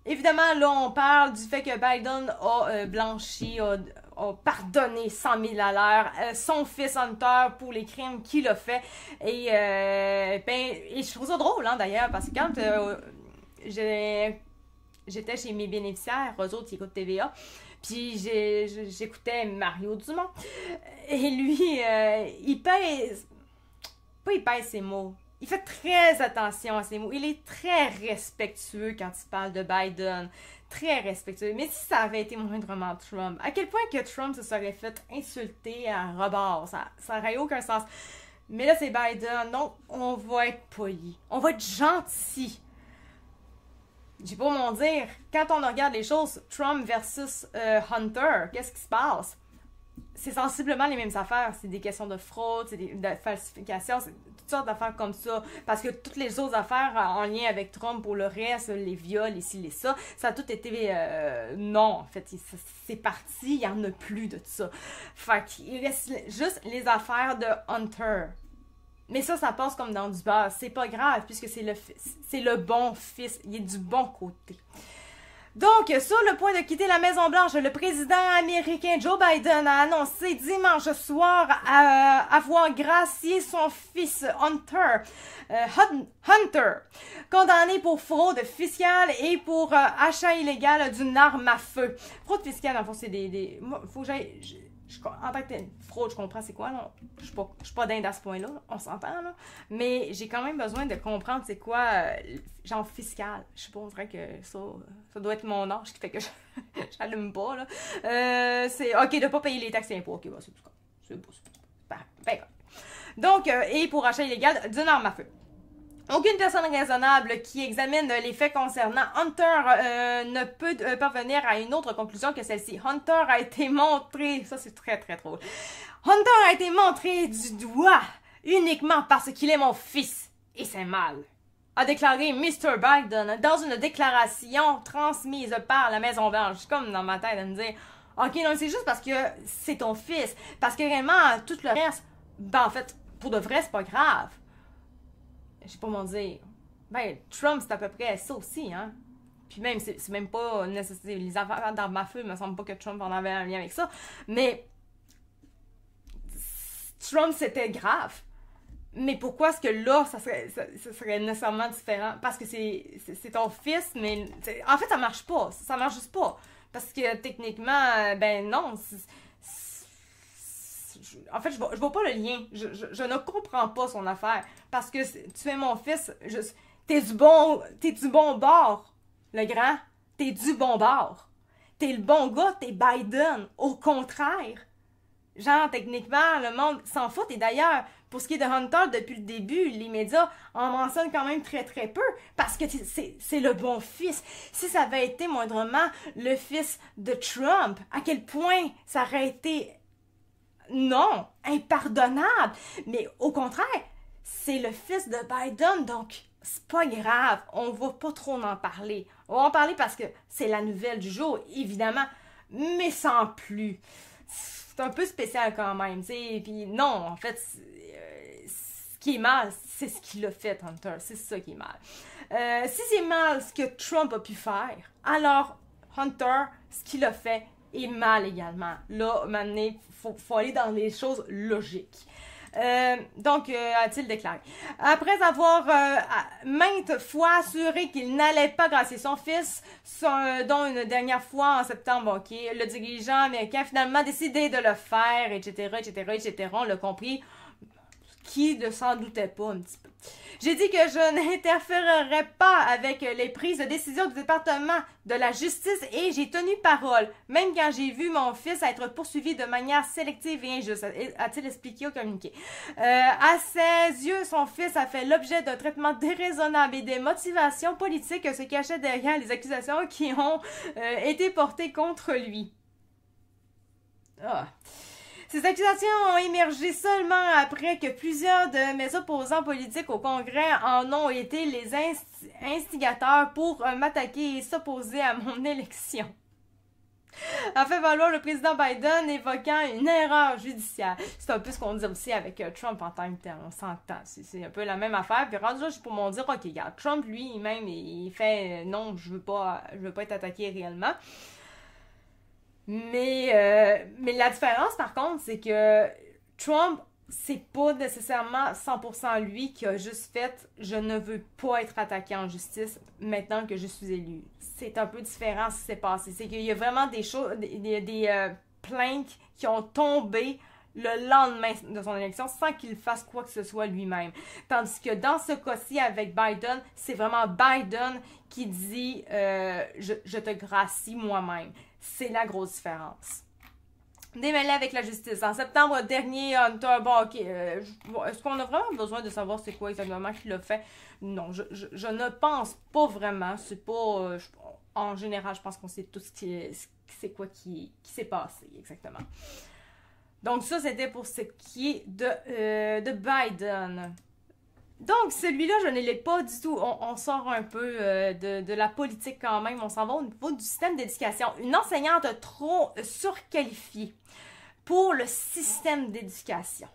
évidemment, là, on parle du fait que Biden a blanchi, a pardonné 100 000 à l'heure son fils Hunter pour les crimes qu'il a fait. Et je trouve ça drôle, hein, d'ailleurs, parce que quand j'étais chez mes bénéficiaires, eux autres, ils écoutent TVA, puis j'écoutais Mario Dumont, et lui, il pèse, pas il pèse ses mots, il fait très attention à ses mots, il est très respectueux quand il parle de Biden, très respectueux, mais si ça avait été moindrement Trump, à quel point que Trump se serait fait insulter à rebord, ça aurait aucun sens, mais là c'est Biden, donc on va être poli, on va être gentil. J'ai pas mon dire, quand on regarde les choses, Trump versus Hunter, qu'est-ce qui se passe? C'est sensiblement les mêmes affaires. C'est des questions de fraude, c'est de falsification, c'est toutes sortes d'affaires comme ça. Parce que toutes les autres affaires en lien avec Trump pour le reste, les viols, les ci, les ça, ça a tout été... non, en fait, c'est parti, il n'y en a plus de ça. Fait qu'il reste juste les affaires de Hunter. Mais ça passe comme dans du beurre. C'est pas grave, puisque c'est le bon fils. Il est du bon côté. Donc, sur le point de quitter la Maison-Blanche, le président américain Joe Biden a annoncé dimanche soir avoir gracié son fils Hunter, condamné pour fraude fiscale et pour achat illégal d'une arme à feu. Fraude fiscale, en fait, c'est faut que j'aille... En tant que fraude, je comprends c'est quoi, là. Je suis pas dingue à ce point-là, on s'entend, là. Mais j'ai quand même besoin de comprendre c'est quoi, genre fiscal. Je sais pas, on dirait que ça doit être mon âge qui fait que j'allume pas, là. C'est ok de pas payer les taxes et impôts. Ok, bah, c'est tout ça. C'est beau, ben, donc, et pour achat illégal d'une arme à feu. Aucune personne raisonnable qui examine les faits concernant Hunter ne peut parvenir à une autre conclusion que celle-ci. Hunter a été montré, ça c'est très très drôle, Hunter a été montré du doigt uniquement parce qu'il est mon fils, et c'est mal, a déclaré Mr. Biden dans une déclaration transmise par la Maison-Blanche. Je suis comme dans ma tête à me dire, ok non c'est juste parce que c'est ton fils, parce que vraiment tout le reste, ben en fait, pour de vrai c'est pas grave. Je sais pas comment dire. Ben, Trump, c'est à peu près ça aussi, hein. Puis même, c'est même pas nécessaire. Les affaires d'armes à feu, il me semble pas que Trump en avait un lien avec ça. Mais Trump, c'était grave. Mais pourquoi est-ce que là, ça serait nécessairement différent? Parce que c'est ton fils, mais... En fait, ça marche pas. Ça marche juste pas. Parce que techniquement, ben non, en fait, je vois pas le lien. Je ne comprends pas son affaire. Parce que tu es mon fils. T'es du bon bord, le grand. T'es du bon bord. T'es le bon gars, t'es Biden. Au contraire. Genre, techniquement, le monde s'en fout. Et d'ailleurs, pour ce qui est de Hunter, depuis le début, les médias en mentionnent quand même très très peu. Parce que c'est le bon fils. Si ça avait été moindrement le fils de Trump, à quel point ça aurait été... Non, impardonnable. Mais au contraire, c'est le fils de Biden, donc c'est pas grave. On va pas trop en parler. On va en parler parce que c'est la nouvelle du jour, évidemment, mais sans plus. C'est un peu spécial quand même, tu sais. Puis non, en fait, ce qui est mal, c'est ce qu'il a fait, Hunter. C'est ça qui est mal. Si c'est mal ce que Trump a pu faire, alors Hunter, ce qu'il a fait, est mal également. Là, maintenant, faut aller dans les choses logiques. Donc, a-t-il déclaré. Après avoir maintes fois assuré qu'il n'allait pas gracier son fils, dont une dernière fois en septembre, ok, le dirigeant américain a finalement décidé de le faire, etc., etc., etc., on l'a compris, qui ne s'en doutait pas un petit peu. J'ai dit que je n'interférerais pas avec les prises de décision du département de la justice et j'ai tenu parole, même quand j'ai vu mon fils être poursuivi de manière sélective et injuste, a-t-il expliqué au communiqué. À ses yeux, son fils a fait l'objet d'un traitement déraisonnable et des motivations politiques se cachaient derrière les accusations qui ont été portées contre lui. Ah. Ces accusations ont émergé seulement après que plusieurs de mes opposants politiques au Congrès en ont été les instigateurs pour m'attaquer et s'opposer à mon élection. a fait valoir le président Biden évoquant une erreur judiciaire. C'est un peu ce qu'on dit aussi avec Trump en tant que tel, on s'entend. C'est un peu la même affaire. Puis rendu là, juste pour m'en dire, ok, regarde, Trump lui-même, il fait non, je veux pas être attaqué réellement. Mais la différence par contre, c'est que Trump, c'est pas nécessairement 100% lui qui a juste fait « je ne veux pas être attaqué en justice maintenant que je suis élu ». C'est un peu différent ce qui s'est passé. C'est qu'il y a vraiment des choses, des plaintes qui ont tombé le lendemain de son élection sans qu'il fasse quoi que ce soit lui-même. Tandis que dans ce cas-ci avec Biden, c'est vraiment Biden qui dit je te gracie moi-même ». C'est la grosse différence. Démêlé avec la justice. En septembre dernier, Hunter, bon, ok, est-ce qu'on a vraiment besoin de savoir c'est quoi exactement qu'il a fait? Non, je ne pense pas vraiment. C'est pas... en général, je pense qu'on sait tous c'est quoi qui s'est passé, exactement. Donc ça, c'était pour ce qui est de Biden. Donc, celui-là, je ne l'ai pas du tout. On sort un peu de la politique quand même. On s'en va au niveau du système d'éducation. Une enseignante trop surqualifiée pour le système d'éducation.